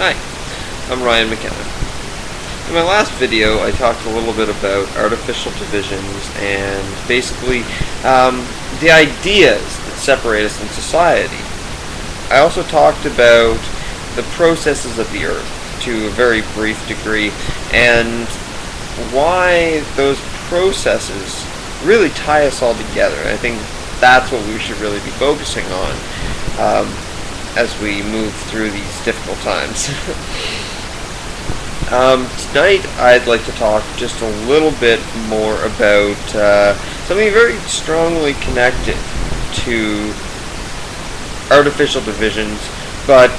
Hi, I'm Ryan McKenna. In my last video, I talked a little bit about artificial divisions and basically the ideas that separate us in society. I also talked about the processes of the Earth to a very brief degree and why those processes really tie us all together. I think that's what we should really be focusing on as we move through these difficult times. Tonight I'd like to talk just a little bit more about something very strongly connected to artificial divisions, but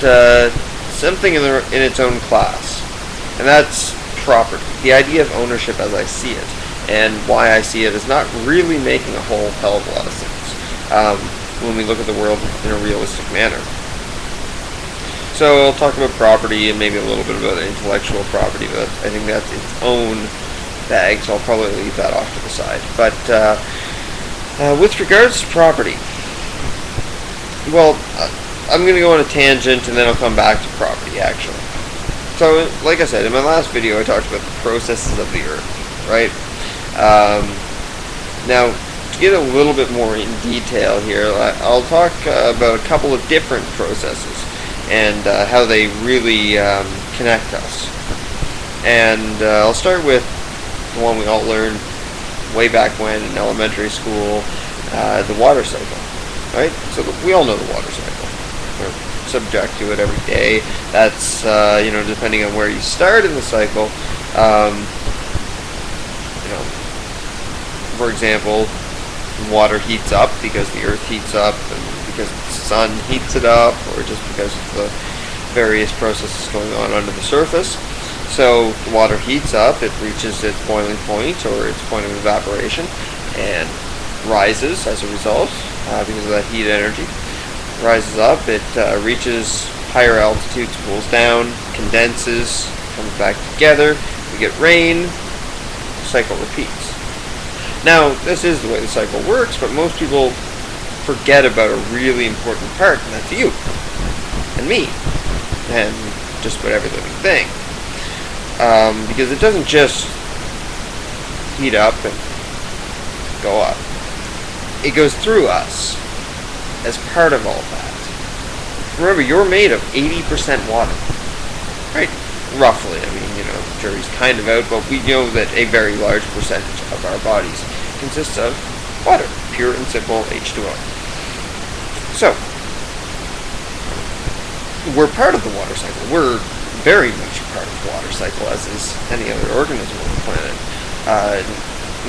something in its own class, and that's property. The idea of ownership as I see it, and why I see it as not really making a whole hell of a lot of sense when we look at the world in a realistic manner. So I'll talk about property and maybe a little bit about intellectual property, but I think that's its own bag, so I'll probably leave that off to the side. But with regards to property, well, I'm going to go on a tangent and then I'll come back to property, actually. So, like I said, in my last video I talked about the processes of the Earth, right? Now, to get a little bit more in detail here, I'll talk about a couple of different processes and how they really connect us. And I'll start with the one we all learned way back when in elementary school, the water cycle, right? So we all know the water cycle. We're subject to it every day. That's, depending on where you start in the cycle, for example, water heats up because the Earth heats up, and because the sun heats it up, or just because of the various processes going on under the surface. So the water heats up, it reaches its boiling point or its point of evaporation and rises as a result because of that heat energy. Rises up, it reaches higher altitudes, cools down, condenses, comes back together, we get rain, the cycle repeats. Now, this is the way the cycle works, but most people forget about a really important part, and that's you, and me, and just about every living thing. Because it doesn't just heat up and go up. It goes through us as part of all that. Remember, you're made of 80% water, right? Roughly. I mean, the jury's kind of out, but we know that a very large percentage of our bodies consists of water, pure and simple H2O. So, we're part of the water cycle. We're very much a part of the water cycle, as is any other organism on the planet.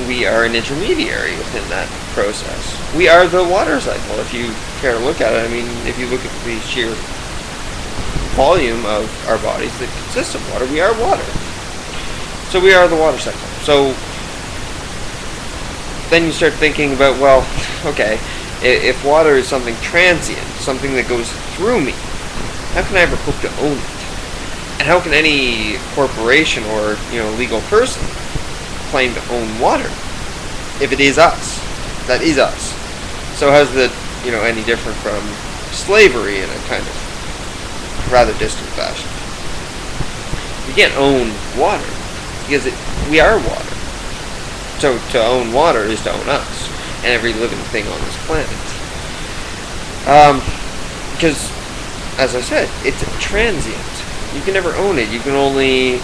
We are an intermediary within that process. We are the water cycle, if you care to look at it. I mean, if you look at the sheer volume of our bodies that consists of water, we are water. So we are the water cycle. So then you start thinking about, well, okay, if water is something transient, something that goes through me, how can I ever hope to own it? And how can any corporation or legal person claim to own water if it is us? That is us. So how's that any different from slavery in a kind of rather distant fashion? You can't own water because we are water. So to own water is to own us and every living thing on this planet. Because, as I said, it's transient. You can never own it. You can only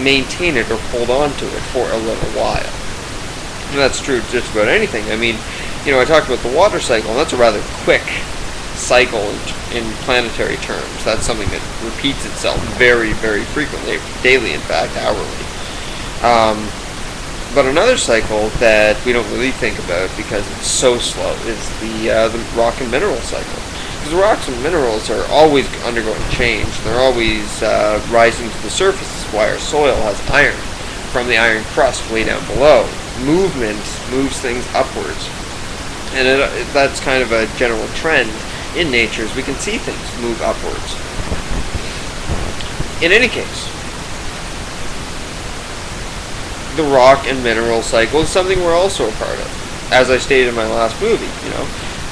maintain it or hold on to it for a little while. And that's true just about anything. I mean, I talked about the water cycle, and that's a rather quick cycle in planetary terms. That's something that repeats itself very, very frequently, daily in fact, hourly. But another cycle that we don't really think about because it's so slow is the rock and mineral cycle. Because the rocks and minerals are always undergoing change. They're always rising to the surface. That's why our soil has iron from the iron crust way down below. Movement moves things upwards. And that's kind of a general trend in nature, as we can see things move upwards. In any case, the rock and mineral cycle is something we're also a part of. As I stated in my last movie,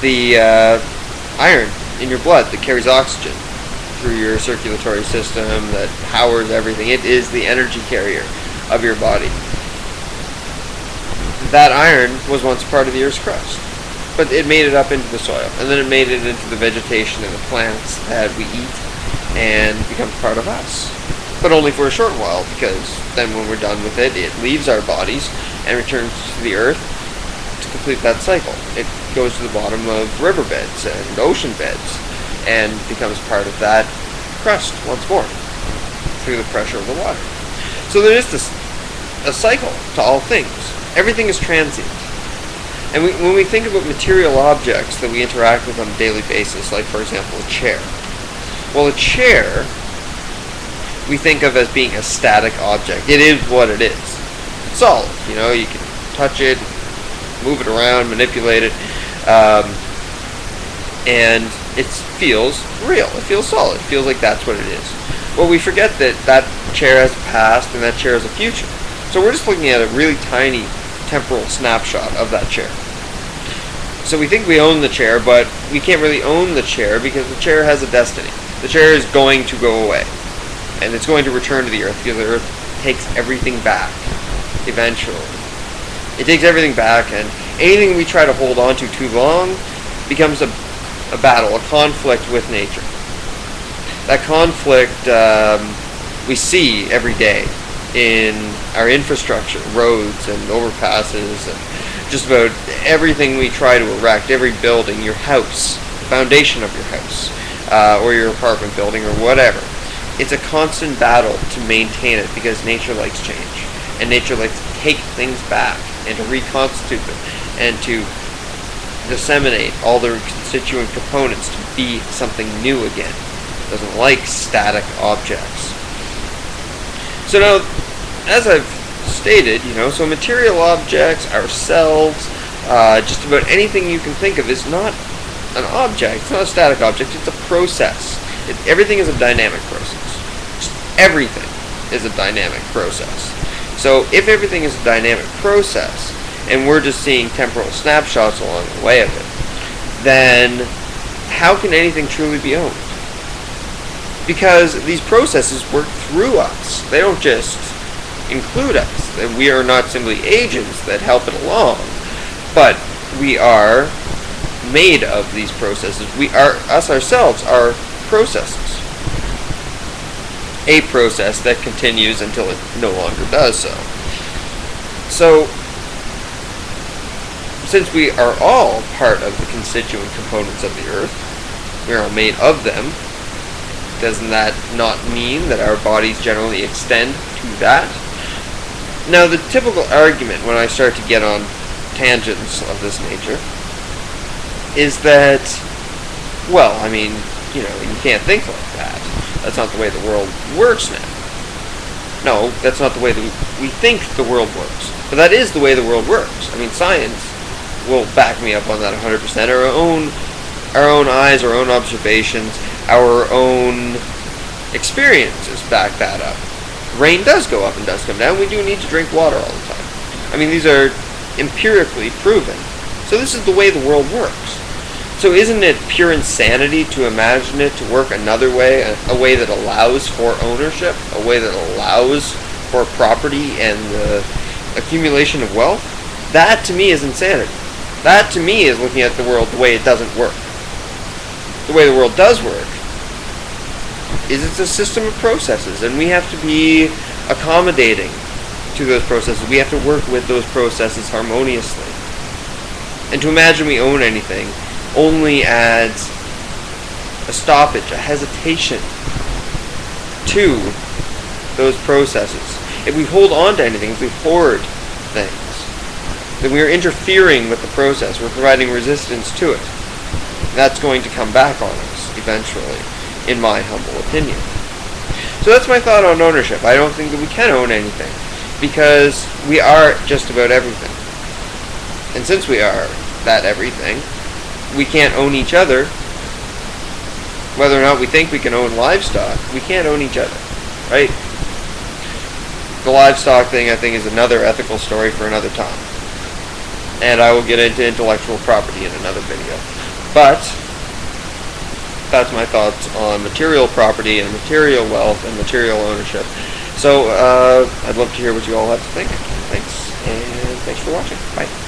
the iron in your blood that carries oxygen through your circulatory system that powers everything. It is the energy carrier of your body. That iron was once part of the Earth's crust, but it made it up into the soil, and then it made it into the vegetation and the plants that we eat, and becomes part of us. But only for a short while, because then when we're done with it, it leaves our bodies and returns to the Earth to complete that cycle. It goes to the bottom of riverbeds and ocean beds, and becomes part of that crust once more, through the pressure of the water. So there is a cycle to all things. Everything is transient. And when we think about material objects that we interact with on a daily basis, like for example a chair. Well, a chair we think of as being a static object. It is what it is. It's solid. You know, you can touch it, move it around, manipulate it, and it feels real. It feels solid. It feels like that's what it is. Well, we forget that that chair has a past and that chair has a future. So we're just looking at a really tiny temporal snapshot of that chair. So we think we own the chair, but we can't really own the chair because the chair has a destiny. The chair is going to go away, and it's going to return to the Earth because the Earth takes everything back eventually. It takes everything back, and anything we try to hold on to too long becomes a battle, a conflict with nature. That conflict we see every day in our infrastructure, roads and overpasses, and just about everything we try to erect, every building, your house, the foundation of your house, or your apartment building, or whatever. It's a constant battle to maintain it because nature likes change, and nature likes to take things back and to reconstitute them and to disseminate all their constituent components to be something new again. It doesn't like static objects. So now, as I've stated, so material objects, ourselves, just about anything you can think of is not an object. It's not a static object. It's a process. Everything is a dynamic process. Just everything is a dynamic process. So if everything is a dynamic process, and we're just seeing temporal snapshots along the way of it, then how can anything truly be owned? Because these processes work through us. They don't just include us. And we are not simply agents that help it along, but we are made of these processes. Us ourselves are processes. A process that continues until it no longer does so. So, since we are all part of the constituent components of the Earth, we are made of them, doesn't that not mean that our bodies generally extend to that? Now, the typical argument when I start to get on tangents of this nature is that, well, you can't think like that. That's not the way the world works now. No, that's not the way that we think the world works. But that is the way the world works. Science will back me up on that 100%. Our own eyes, our own observations, our own experiences back that up. Rain does go up and does come down. We do need to drink water all the time. These are empirically proven. So this is the way the world works. So isn't it pure insanity to imagine it to work another way, a way that allows for ownership, a way that allows for property and the accumulation of wealth? That to me is insanity. That to me is looking at the world the way it doesn't work. The way the world does work is it's a system of processes, and we have to be accommodating to those processes. We have to work with those processes harmoniously. And to imagine we own anything only adds a stoppage, a hesitation to those processes. If we hold on to anything, if we hoard things, then we are interfering with the process. We're providing resistance to it. That's going to come back on us eventually, in my humble opinion. So that's my thought on ownership. I don't think that we can own anything, because we are just about everything. And since we are that everything, we can't own each other. Whether or not we think we can own livestock, we can't own each other, right? The livestock thing, I think, is another ethical story for another time. And I will get into intellectual property in another video. But that's my thoughts on material property and material wealth and material ownership. So I'd love to hear what you all have to think. Thanks, and thanks for watching. Bye.